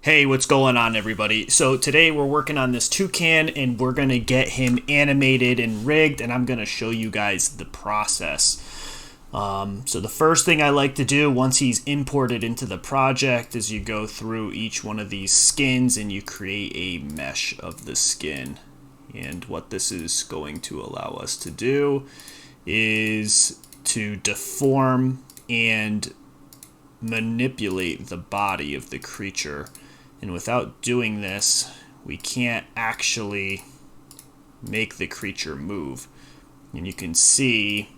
Hey, what's going on, everybody? So today we're working on this toucan and we're going to get him animated and rigged, and I'm going to show you guys the process. So the first thing I like to do once he's imported into the project is you go through each one of these skins and you create a mesh of the skin. And what this is going to allow us to do is to deform and manipulate the body of the creature. And without doing this, we can't actually make the creature move. And you can see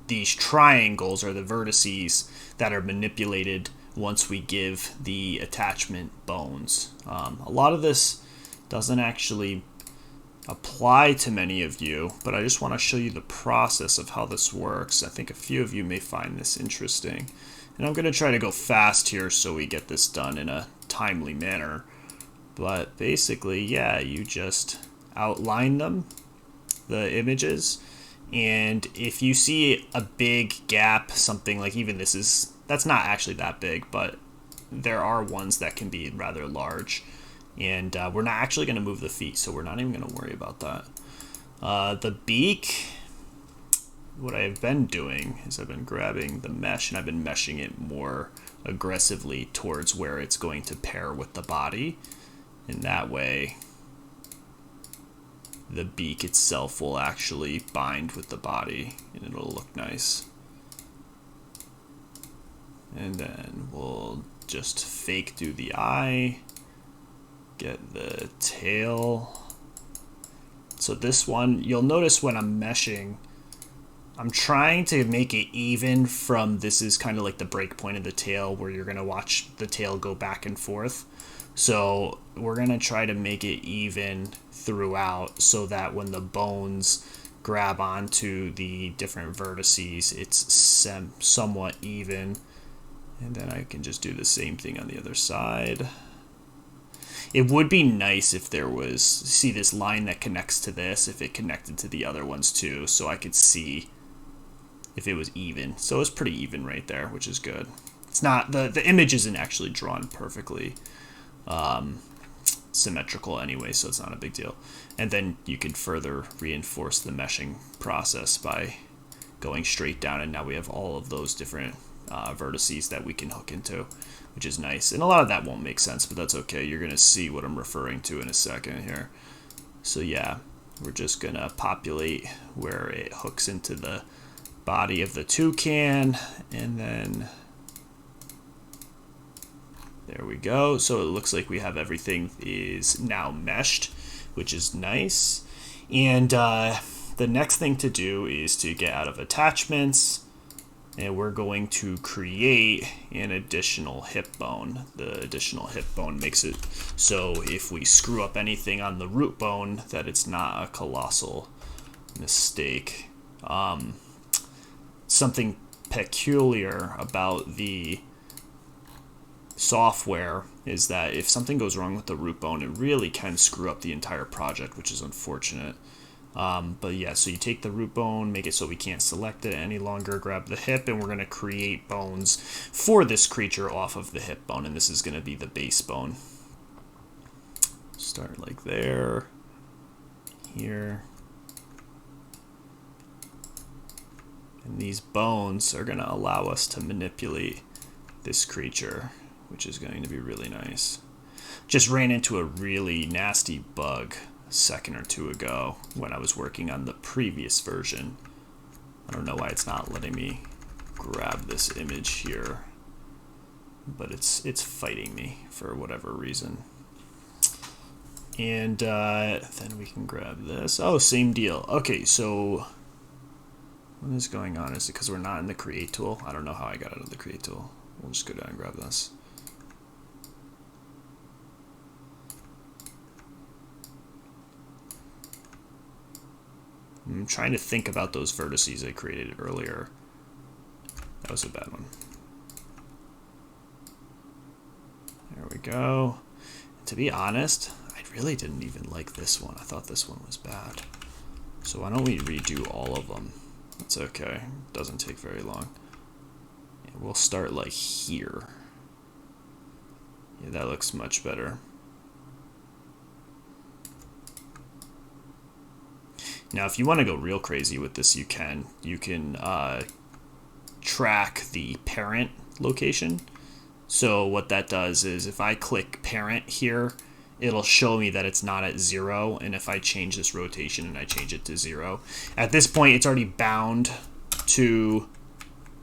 these triangles are the vertices that are manipulated once we give the attachment bones. A lot of this doesn't actually apply to many of you, but I just want to show you the process of how this works. I think a few of you may find this interesting. And I'm going to try to go fast here so we get this done in a timely manner. But basically, yeah, you just outline them, the images. And if you see a big gap, something like even that's not actually that big, but there are ones that can be rather large. And we're not actually going to move the feet, so we're not even going to worry about that. The beak, what I've been doing is I've been grabbing the mesh and I've been meshing it more aggressively towards where it's going to pair with the body. And that way, the beak itself will actually bind with the body and it'll look nice. And then we'll just fake do the eye, get the tail. So this one, you'll notice when I'm meshing, I'm trying to make it even from, this is kind of like the break point of the tail where you're going to watch the tail go back and forth. So we're going to try to make it even throughout so that when the bones grab onto the different vertices, it's somewhat even. And then I can just do the same thing on the other side. It would be nice if there was, see this line that connects to this, if it connected to the other ones too, so I could see if it was even. So it's pretty even right there, which is good. It's not, the image isn't actually drawn perfectly symmetrical anyway, so it's not a big deal. And then you can further reinforce the meshing process by going straight down, and now we have all of those different vertices that we can hook into, which is nice. And a lot of that won't make sense, but that's okay. You're going to see what I'm referring to in a second here. So yeah, we're just going to populate where it hooks into the body of the toucan, and then there we go. So it looks like we have everything is now meshed, which is nice. And the next thing to do is to get out of attachments, and we're going to create an additional hip bone. The additional hip bone makes it so if we screw up anything on the root bone, that it's not a colossal mistake. Something peculiar about the software is that if something goes wrong with the root bone, it really can screw up the entire project, which is unfortunate. But yeah, so you take the root bone, make it so we can't select it any longer, grab the hip, and we're going to create bones for this creature off of the hip bone, and this is going to be the base bone. Start like there, here. And these bones are going to allow us to manipulate this creature, which is going to be really nice. Just ran into a really nasty bug a second or two ago when I was working on the previous version. I don't know why it's not letting me grab this image here, but it's fighting me for whatever reason. And then we can grab this. Oh, same deal. Okay, so what is going on? Is it because we're not in the create tool? I don't know how I got out of the create tool. We'll just go down and grab this. I'm trying to think about those vertices I created earlier. That was a bad one. There we go. To be honest, I really didn't even like this one. I thought this one was bad. So why don't we redo all of them? That's okay. It doesn't take very long. And we'll start like here. Yeah, that looks much better. Now, if you want to go real crazy with this, you can. You can track the parent location. So what that does is if I click parent here, it'll show me that it's not at 0. And if I change this rotation and I change it to 0, at this point, it's already bound to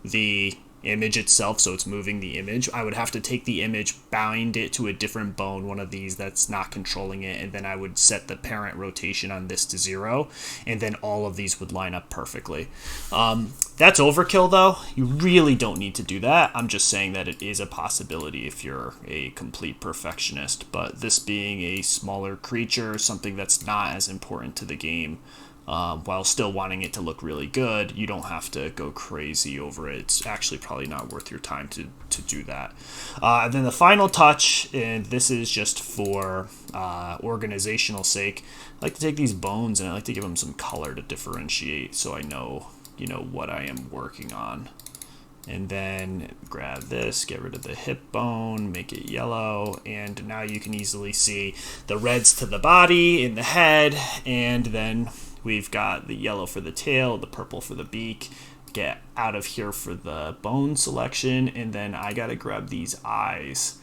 the image itself, so it's moving the image. I would have to take the image, bind it to a different bone, one of these that's not controlling it, and then I would set the parent rotation on this to 0, and then all of these would line up perfectly. That's overkill, though. You really don't need to do that. I'm just saying that it is a possibility if you're a complete perfectionist, but this being a smaller creature, something that's not as important to the game, while still wanting it to look really good, you don't have to go crazy over it. It's actually probably not worth your time to do that. And then the final touch, and this is just for organizational sake, I like to take these bones and I like to give them some color to differentiate so I know, what I am working on. And then grab this, get rid of the hip bone, make it yellow, and now you can easily see the reds to the body and the head, and then we've got the yellow for the tail, the purple for the beak. Get out of here for the bone selection, and then I gotta grab these eyes.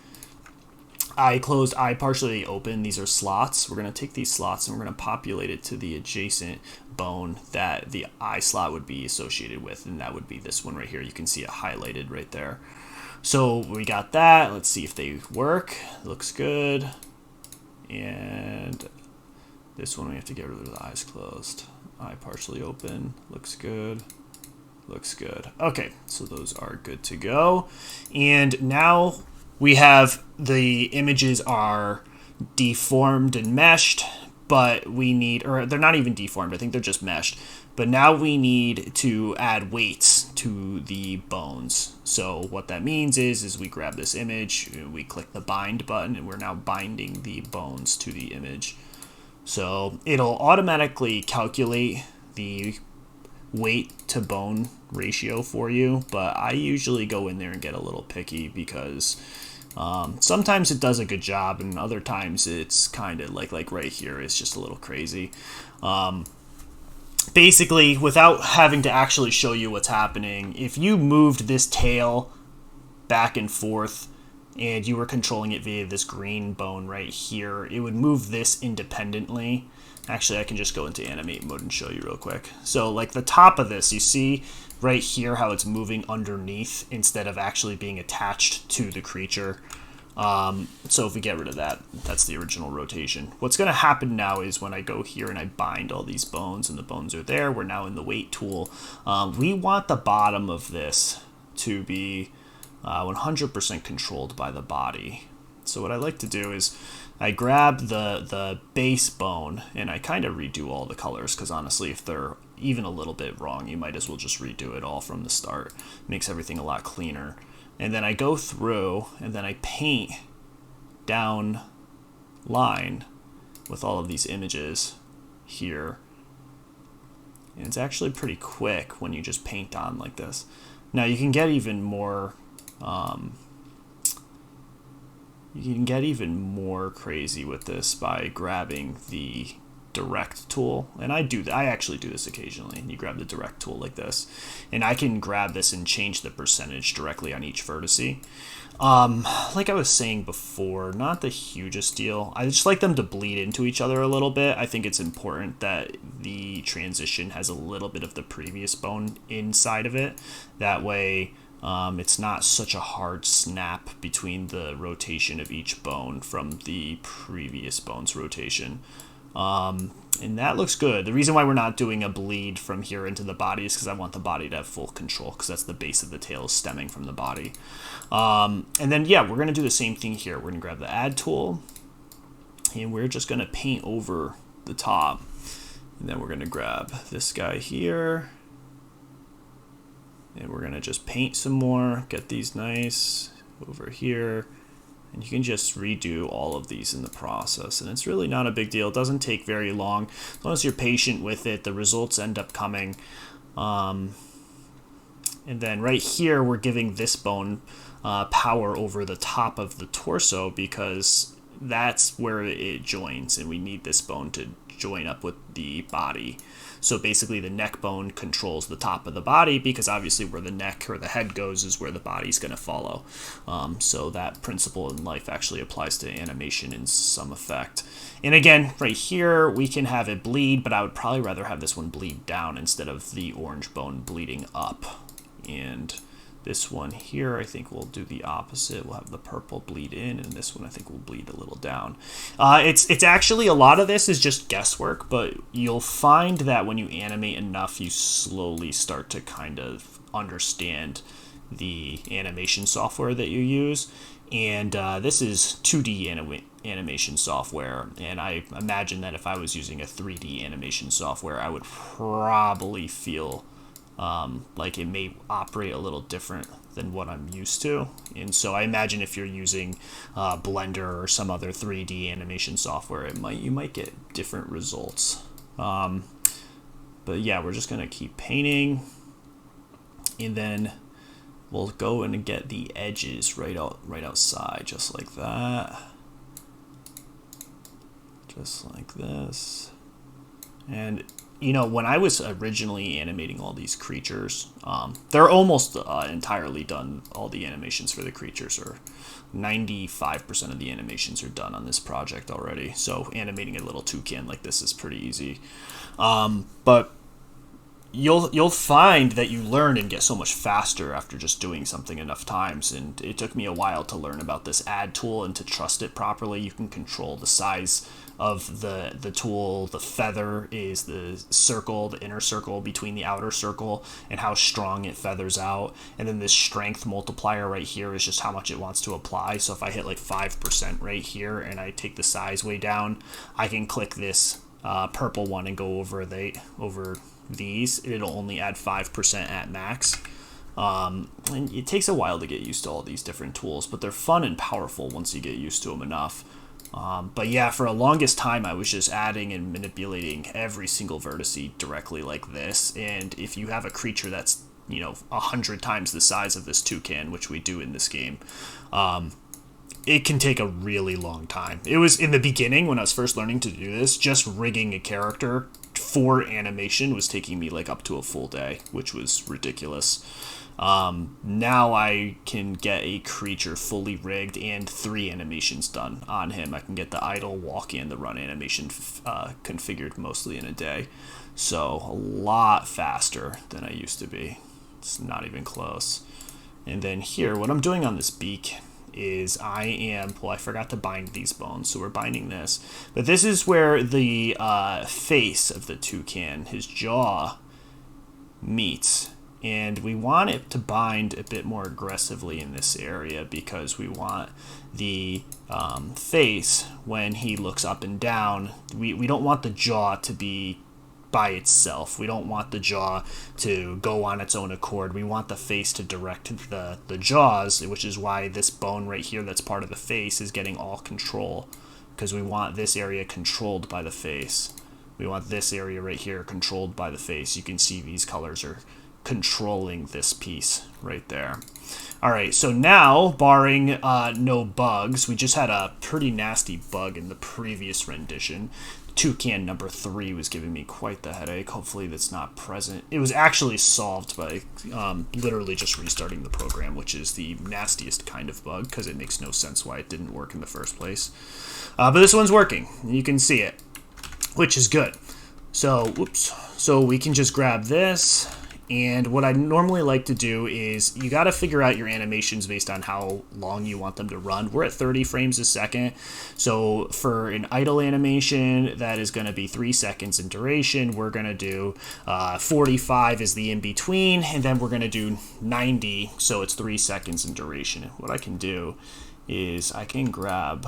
Eye closed, eye partially open. These are slots. We're gonna take these slots and we're gonna populate it to the adjacent bone that the eye slot would be associated with, and that would be this one right here. You can see it highlighted right there. So we got that. Let's see if they work. Looks good. And this one we have to get rid of the eyes closed. Eye partially open. Looks good. Looks good. Okay, so those are good to go. And now we have the images are deformed and meshed, but we need, or they're not even deformed, I think they're just meshed. But now we need to add weights to the bones. So what that means is we grab this image, we click the bind button, and we're now binding the bones to the image. So it'll automatically calculate the weight to bone ratio for you, but I usually go in there and get a little picky because sometimes it does a good job and other times it's kind of like right here, it's just a little crazy. Basically, without having to actually show you what's happening, if you moved this tail back and forth and you were controlling it via this green bone right here, it would move this independently. Actually, I can just go into animate mode and show you real quick. So like the top of this, you see right here how it's moving underneath instead of actually being attached to the creature. So if we get rid of that, that's the original rotation. What's going to happen now is when I go here and I bind all these bones and the bones are there, we're now in the weight tool. We want the bottom of this to be 100% controlled by the body. So what I like to do is I grab the base bone and I kind of redo all the colors because honestly, if they're even a little bit wrong, you might as well just redo it all from the start. Makes everything a lot cleaner. And then I go through and then I paint down line with all of these images here. And it's actually pretty quick when you just paint on like this. Now you can get even more crazy with this by grabbing the direct tool, and I actually do this occasionally. You grab the direct tool like this, and I can grab this and change the percentage directly on each vertice. Like I was saying before, not the hugest deal. I just like them to bleed into each other a little bit. I think it's important that the transition has a little bit of the previous bone inside of it. That way it's not such a hard snap between the rotation of each bone from the previous bone's rotation. And that looks good. The reason why we're not doing a bleed from here into the body is because I want the body to have full control, because that's the base of the tail stemming from the body. And then, yeah, we're going to do the same thing here. We're going to grab the add tool, and we're just going to paint over the top. And then we're going to grab this guy here, and we're going to just paint some more, get these nice over here. And you can just redo all of these in the process. And it's really not a big deal. It doesn't take very long. As long as you're patient with it, the results end up coming. And then right here, we're giving this bone power over the top of the torso, because that's where it joins, and we need this bone to join up with the body. So basically the neck bone controls the top of the body, because obviously where the neck or the head goes is where the body's going to follow. So that principle in life actually applies to animation in some effect. And again, right here, we can have it bleed, but I would probably rather have this one bleed down instead of the orange bone bleeding up. And this one here, I think we'll do the opposite. We'll have the purple bleed in, and this one I think will bleed a little down. It's actually, a lot of this is just guesswork, but you'll find that when you animate enough, you slowly start to kind of understand the animation software that you use. And this is 2D animation software, and I imagine that if I was using a 3D animation software, I would probably feel like it may operate a little different than what I'm used to. And so I imagine if you're using Blender or some other 3D animation software, you might get different results. But yeah, we're just gonna keep painting, and then we'll go and get the edges right outside, just like that, just like this. And you know, when I was originally animating all these creatures, they're almost entirely done. All the animations for the creatures are 95% of the animations are done on this project already. So animating a little toucan like this is pretty easy. But you'll find that you learn and get so much faster after just doing something enough times. And it took me a while to learn about this add tool and to trust it properly. You can control the size of the tool. The feather is the circle, the inner circle between the outer circle, and how strong it feathers out. And then this strength multiplier right here is just how much it wants to apply. So if I hit like 5% right here and I take the size way down, I can click this purple one and go over these. It'll only add 5% at max. And it takes a while to get used to all these different tools, but they're fun and powerful once you get used to them enough. But yeah, for the longest time, I was just adding and manipulating every single vertice directly like this. And if you have a creature that's, 100 times the size of this toucan, which we do in this game, it can take a really long time. It was in the beginning when I was first learning to do this, just rigging a character for animation was taking me like up to a full day, which was ridiculous. Now I can get a creature fully rigged and 3 animations done on him. I can get the idle, walk, and the run animation configured mostly in a day. So a lot faster than I used to be. It's not even close. And then here, what I'm doing on this beak is I forgot to bind these bones, so we're binding this. But this is where the face of the toucan, his jaw, meets. And we want it to bind a bit more aggressively in this area, because we want the face, when he looks up and down, we don't want the jaw to be by itself. We don't want the jaw to go on its own accord. We want the face to direct the jaws, which is why this bone right here that's part of the face is getting all control, because we want this area controlled by the face. We want this area right here controlled by the face. You can see these colors are controlling this piece right there. All right, so now, barring no bugs, we just had a pretty nasty bug in the previous rendition. Toucan number 3 was giving me quite the headache. Hopefully that's not present. It was actually solved by literally just restarting the program, which is the nastiest kind of bug, because it makes no sense why it didn't work in the first place. But this one's working. You can see it, which is good. So, so we can just grab this. And what I normally like to do is, you got to figure out your animations based on how long you want them to run. We're at 30 frames a second. So for an idle animation, that is going to be 3 seconds in duration. We're going to do 45 is the in-between, and then we're going to do 90, so it's 3 seconds in duration. And what I can do is I can grab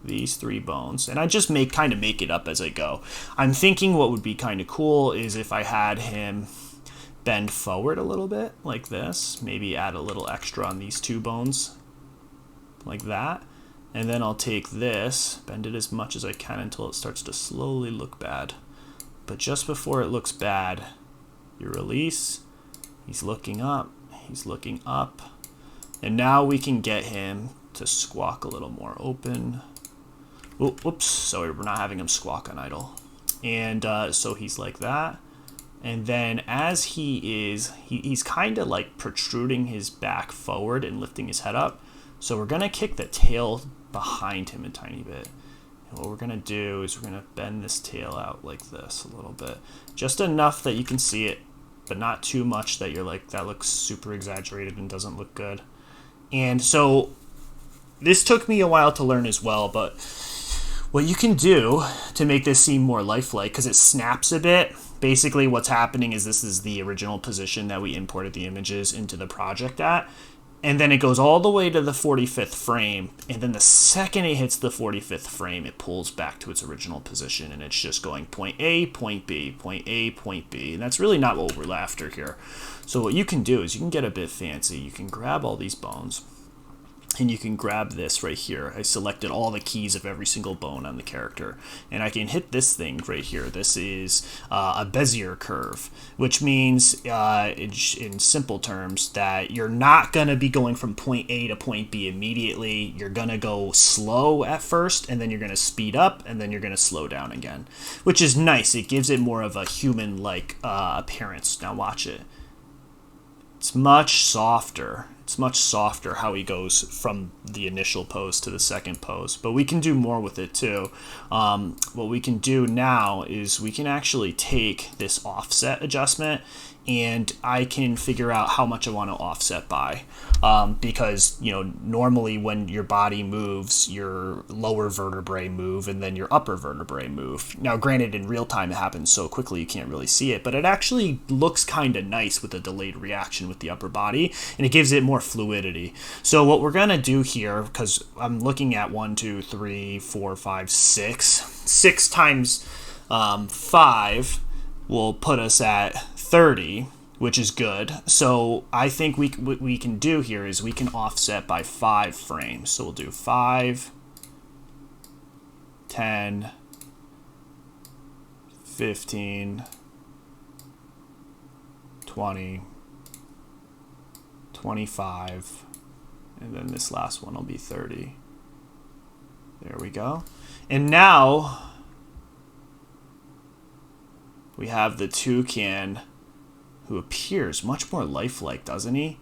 these 3 bones, and I just kind of make it up as I go. I'm thinking what would be kind of cool is if I had him bend forward a little bit like this, maybe add a little extra on these 2 bones like that, and then I'll take this, bend it as much as I can until it starts to slowly look bad. But just before it looks bad, you release. He's looking up, And now we can get him to squawk a little more open. Oops, sorry, we're not having him squawk on idle. And so he's like that. And then as he's kind of like protruding his back forward and lifting his head up. So we're going to kick the tail behind him a tiny bit. And what we're going to do is we're going to bend this tail out like this a little bit. Just enough that you can see it, but not too much that you're like, that looks super exaggerated and doesn't look good. And so this took me a while to learn as well, but what you can do to make this seem more lifelike, because it snaps a bit, basically what's happening is this is the original position that we imported the images into the project at, and then it goes all the way to the 45th frame, and then the second it hits the 45th frame, it pulls back to its original position, and it's just going point A, point B, point A, point B, and that's really not what we're after here. So what you can do is you can get a bit fancy. You can grab all these bones, and you can grab this right here. I selected all the keys of every single bone on the character, and I can hit this thing right here. This is a Bezier curve, which means in simple terms that you're not going to be going from point A to point B immediately. You're going to go slow at first, and then you're going to speed up, and then you're going to slow down again, which is nice. It gives it more of a human-like appearance. Now watch it. It's much softer. It's much softer how he goes from the initial pose to the second pose. But we can do more with it too. What we can do now is we can actually take this offset adjustment, and I can figure out how much I want to offset by. Because, you know, normally when your body moves, your lower vertebrae move and then your upper vertebrae move. Now, granted, in real time it happens so quickly you can't really see it, but it actually looks kind of nice with a delayed reaction with the upper body, and it gives it more fluidity. So what we're going to do here, because I'm looking at 1, 2, 3, 4, 5, 6. 6 times 5 will put us at 30, which is good. So I think what we can do here is we can offset by 5 frames. So we'll do 5, 10, 15, 20, 25, and then this last one will be 30. There we go. And now we have the Toucan, who appears much more lifelike, doesn't he?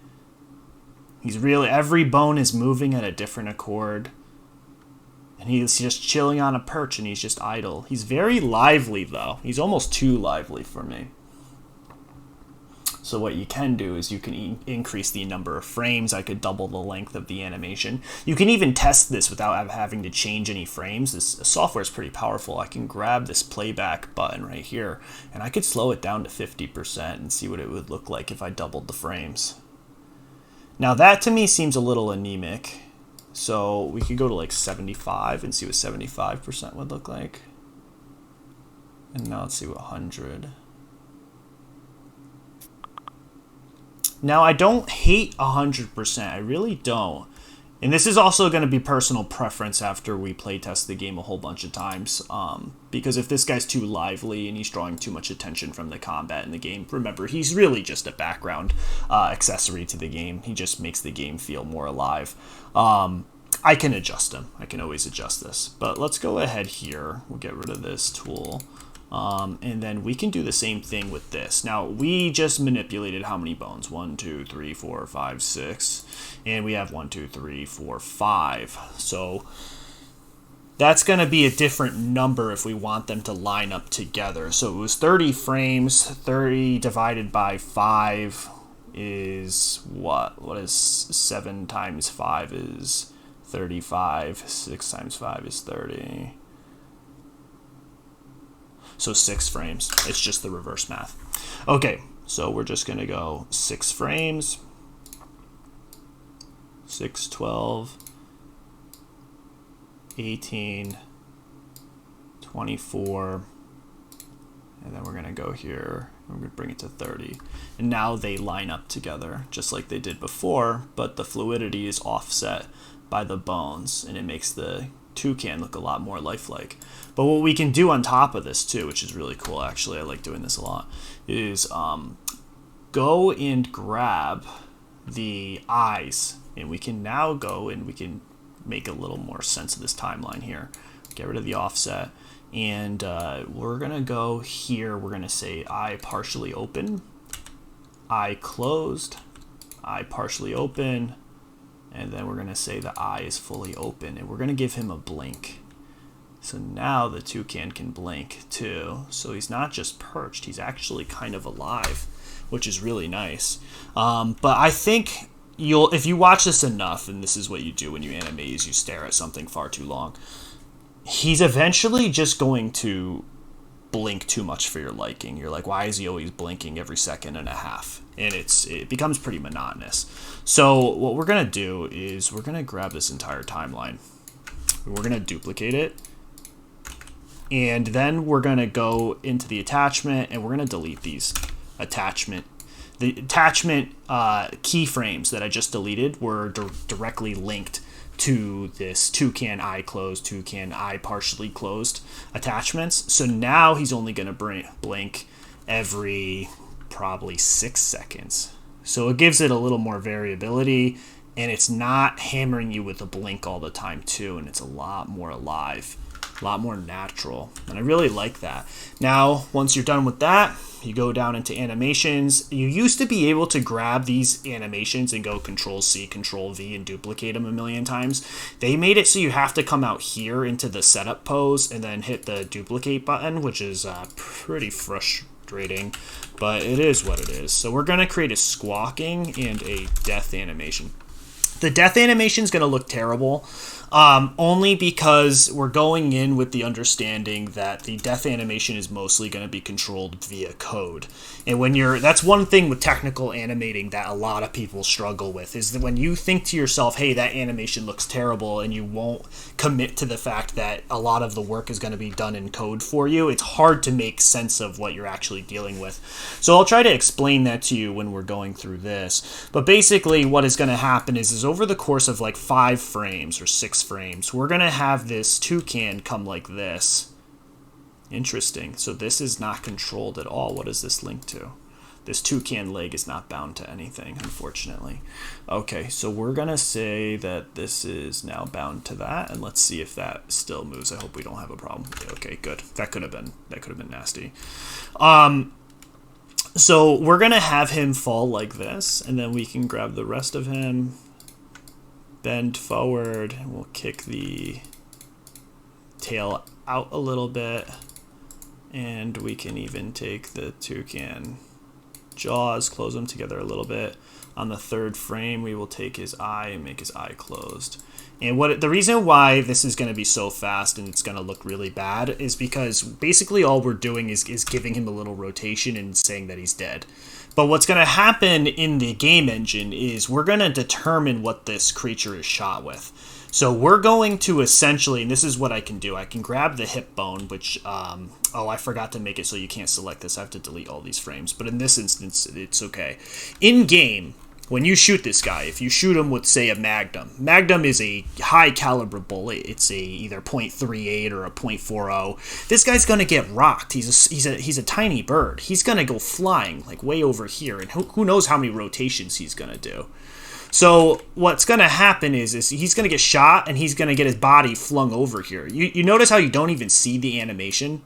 He's really, every bone is moving at a different accord. And he's just chilling on a perch, and he's just idle. He's very lively, though. He's almost too lively for me. So what you can do is you can increase the number of frames. I could double the length of the animation. You can even test this without having to change any frames. This software is pretty powerful. I can grab this playback button right here, and I could slow it down to 50% and see what it would look like if I doubled the frames. Now that to me seems a little anemic. So we could go to like 75 and see what 75% would look like. And now let's see what 100. Now, I don't hate 100%. I really don't. And this is also going to be personal preference after we playtest the game a whole bunch of times. Because if this guy's too lively and he's drawing too much attention from the combat in the game, remember, he's really just a background accessory to the game. He just makes the game feel more alive. I can adjust him. I can always adjust this. But let's go ahead here. We'll get rid of this tool. And then we can do the same thing with this. Now, we just manipulated how many bones? 1, 2, 3, 4, 5, 6. And we have 1, 2, 3, 4, 5. So that's going to be a different number if we want them to line up together. So it was 30 frames. 30 divided by 5 is what? What is 7 times 5 is 35. 6 times 5 is 30. So 6 frames. It's just the reverse math. Okay, so we're just going to go 6 frames. 6, 12, 18, 24. And then we're going to go here. We're going to bring it to 30. And now they line up together just like they did before, but the fluidity is offset by the bones, and it makes the Toucan look a lot more lifelike. But what we can do on top of this too, which is really cool, actually, I like doing this a lot, is go and grab the eyes And we can now go and we can make a little more sense of this timeline here. Get rid of the offset. And we're going to go here. We're going to say eye partially open, eye closed, eye partially open. And then we're going to say the eye is fully open. And we're going to give him a blink. So now the toucan can blink too. So he's not just perched. He's actually kind of alive, which is really nice. But I think if you watch this enough, and this is what you do when you animate, is you stare at something far too long, he's eventually just going to blink too much for your liking. You're like, why is he always blinking every second and a half? And it becomes pretty monotonous. So what we're going to do is we're going to grab this entire timeline. We're going to duplicate it. And then we're going to go into the attachment and we're going to delete these attachment. The attachment keyframes that I just deleted were directly linked to this toucan eye closed, toucan eye partially closed attachments. So now he's only going to blink every probably 6 seconds. So it gives it a little more variability, and it's not hammering you with a blink all the time too, and it's a lot more alive, a lot more natural, and I really like that. Now, once you're done with that, you go down into animations. You used to be able to grab these animations and go Control-C, Control-V, and duplicate them a million times. They made it so you have to come out here into the setup pose and then hit the duplicate button, which is pretty frustrating, but it is what it is. So we're going to create a squawking and a death animation. The death animation is going to look terrible, only because we're going in with the understanding that the death animation is mostly going to be controlled via code. And that's one thing with technical animating that a lot of people struggle with, is that when you think to yourself, hey, that animation looks terrible, and you won't commit to the fact that a lot of the work is going to be done in code for you, it's hard to make sense of what you're actually dealing with. So I'll try to explain that to you when we're going through this. But basically what is going to happen is over the course of like 5 frames or 6 frames, we're going to have this toucan come like this. Interesting. So this is not controlled at all. What is this linked to? This toucan leg is not bound to anything, unfortunately. Okay, so we're going to say that this is now bound to that, and let's see if that still moves. I hope we don't have a problem. Okay, good. That could have been nasty. So we're going to have him fall like this, and then we can grab the rest of him, bend forward, and we'll kick the tail out a little bit, and we can even take the toucan jaws, close them together a little bit. On the 3rd frame, we will take his eye and make his eye closed. And the reason why this is going to be so fast and it's going to look really bad is because basically all we're doing is giving him a little rotation and saying that he's dead. But what's going to happen in the game engine is we're going to determine what this creature is shot with. So we're going to essentially, and this is what I can do, I can grab the hip bone, which, I forgot to make it so you can't select this. I have to delete all these frames. But in this instance, it's okay. In game, when you shoot this guy, if you shoot him with, say, a Magnum is a high caliber bullet. It's either .38 or a .40. This guy's gonna get rocked. He's a tiny bird. He's gonna go flying like way over here, and who knows how many rotations he's gonna do. So what's gonna happen is he's gonna get shot and he's gonna get his body flung over here. You notice how you don't even see the animation?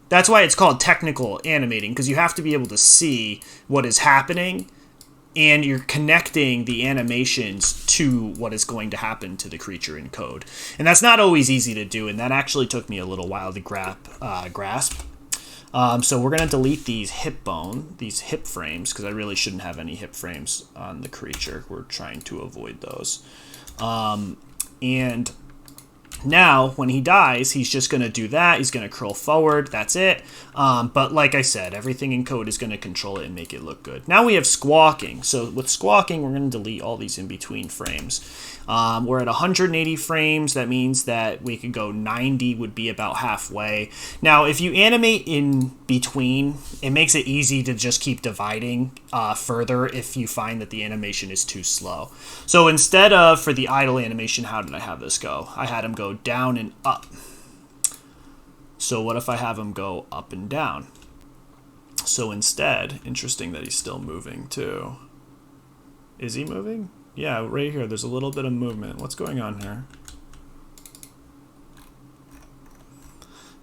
That's why it's called technical animating, because you have to be able to see what is happening, and you're connecting the animations to what is going to happen to the creature in code. And that's not always easy to do, and that actually took me a little while to grasp. So we're going to delete these hip frames, because I really shouldn't have any hip frames on the creature. We're trying to avoid those. And now, when he dies, he's just going to do that. He's going to curl forward. That's it. But like I said, everything in code is going to control it and make it look good. Now we have squawking. So with squawking, we're going to delete all these in-between frames. We're at 180 frames. That means that we could go 90 would be about halfway. Now, if you animate in between, it makes it easy to just keep dividing further if you find that the animation is too slow. So instead of, for the idle animation, how did I have this go? I had him go down and up. So what if I have him go up and down? So instead, interesting that he's still moving too. Is he moving? Yeah, right here, there's a little bit of movement. What's going on here?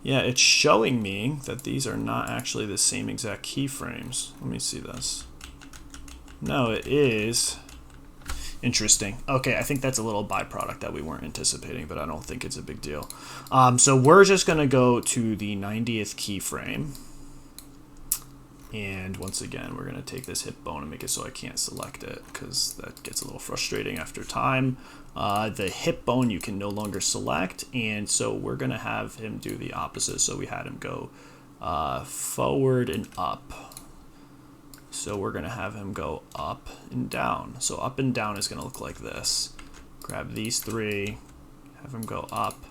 Yeah, it's showing me that these are not actually the same exact keyframes. Let me see this. No, it is. Interesting. Okay, I think that's a little byproduct that we weren't anticipating, but I don't think it's a big deal. So we're just going to go to the 90th keyframe. And once again, we're going to take this hip bone and make it so I can't select it, because that gets a little frustrating after time. The hip bone you can no longer select, and so we're going to have him do the opposite. So we had him go forward and up. So we're going to have him go up and down. So up and down is going to look like this. Grab these three, have him go up.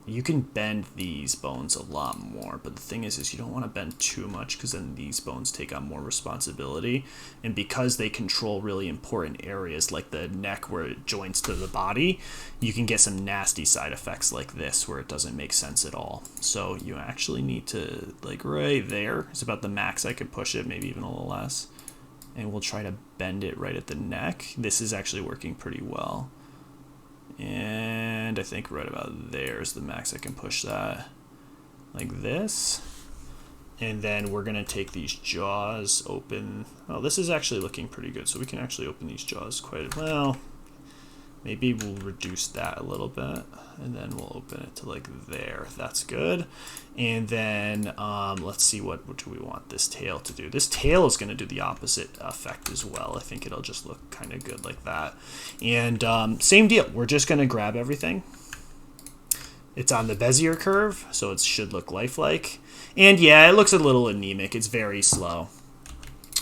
You can bend these bones a lot more, but the thing is you don't want to bend too much, because then these bones take on more responsibility. And because they control really important areas like the neck where it joins to the body, you can get some nasty side effects like this where it doesn't make sense at all. So you actually need to, like right there is about the max I could push it, maybe even a little less. And we'll try to bend it right at the neck. This is actually working pretty well. And I think right about there is the max I can push that, like this. And then we're going to take these jaws open. Oh, this is actually looking pretty good. So we can actually open these jaws quite well. Maybe we'll reduce that a little bit, and then we'll open it to like there. That's good. And then let's see, what do we want this tail to do? This tail is going to do the opposite effect as well. I think it'll just look kind of good like that. And same deal. We're just going to grab everything. It's on the Bezier curve, so it should look lifelike. And yeah, it looks a little anemic. It's very slow.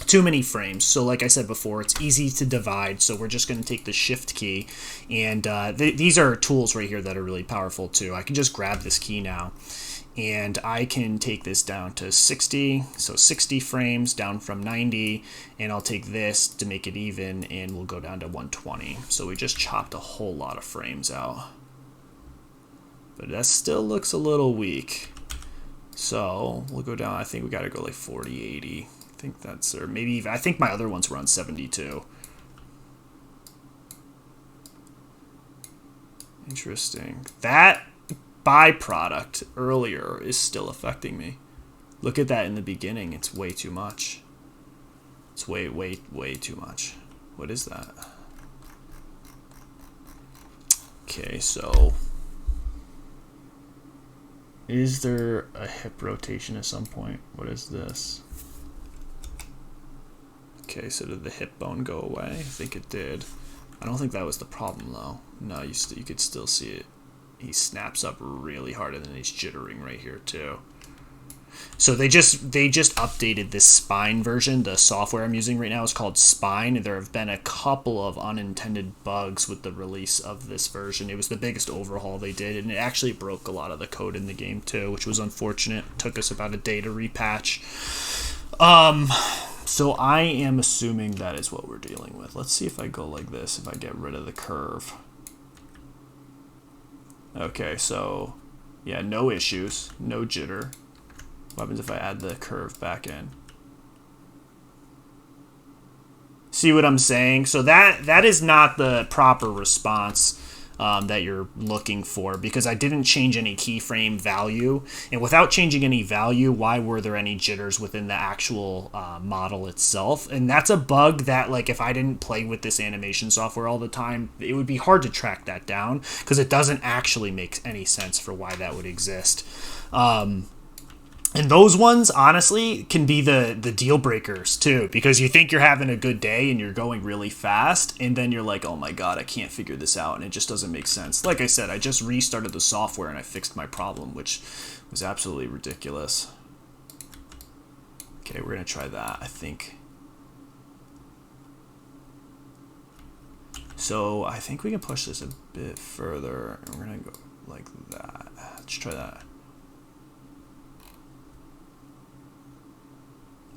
Too many frames. So like I said before, it's easy to divide. So we're just going to take the shift key, and these are tools right here that are really powerful too. I can just grab this key now, and I can take this down to 60. So 60 frames down from 90, and I'll take this to make it even, and we'll go down to 120. So we just chopped a whole lot of frames out. But that still looks a little weak. So we'll go down, I think we got to go like 40, 80. I think that's, or maybe even, I think my other ones were on 72. Interesting. That byproduct earlier is still affecting me. Look at that in the beginning. It's way too much. It's way too much. What is that? Okay, so is there a hip rotation at some point? What is this? Okay, so did the hip bone go away? I think it did. I don't think that was the problem, though. No, you could still see it. He snaps up really hard, and then he's jittering right here, too. So they just updated this Spine version. The software I'm using right now is called Spine. There have been a couple of unintended bugs with the release of this version. It was the biggest overhaul they did, and it actually broke a lot of the code in the game, too, which was unfortunate. It took us about a day to repatch. So I am assuming that is what we're dealing with. Let's see if I go like this, if I get rid of the curve. Okay, so yeah, no issues, no jitter. What happens if I add the curve back in? See what I'm saying? So that is not the proper response that you're looking for, because I didn't change any keyframe value, and without changing any value, why were there any jitters within the actual model itself? And that's a bug that, like, if I didn't play with this animation software all the time, it would be hard to track that down, because it doesn't actually make any sense for why that would exist. And those ones, honestly, can be the deal breakers, too, because you think you're having a good day and you're going really fast, and then you're like, oh my god, I can't figure this out, and it just doesn't make sense. Like I said, I just restarted the software and I fixed my problem, which was absolutely ridiculous. Okay, we're going to try that, I think. So I think we can push this a bit further, and we're going to go like that. Let's try that.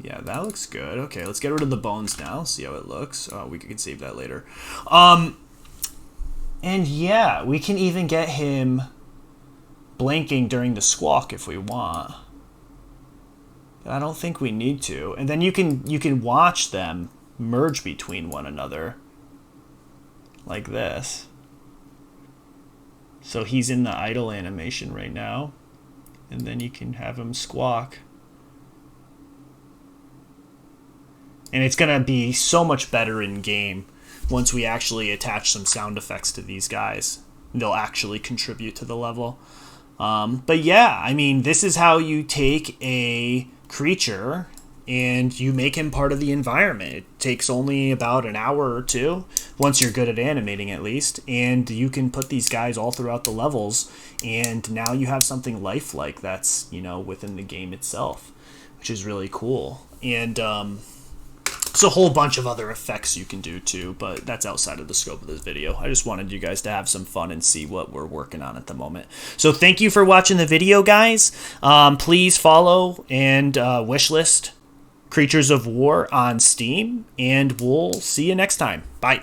Yeah, that looks good. Okay, let's get rid of the bones now. See how it looks. We can save that later. And yeah, we can even get him blinking during the squawk if we want. But I don't think we need to. And then you can watch them merge between one another. like this. So he's in the idle animation right now. And then you can have him squawk. And it's going to be so much better in game once we actually attach some sound effects to these guys. They'll actually contribute to the level. But yeah, I mean, this is how you take a creature and you make him part of the environment. It takes only about an hour or two, once you're good at animating at least, and you can put these guys all throughout the levels, and now you have something lifelike that's, you know, within the game itself, which is really cool. And there's a whole bunch of other effects you can do too, but that's outside of the scope of this video. I just wanted you guys to have some fun and see what we're working on at the moment. So thank you for watching the video, guys. Please follow and wishlist Creatures of War on Steam, and we'll see you next time. Bye.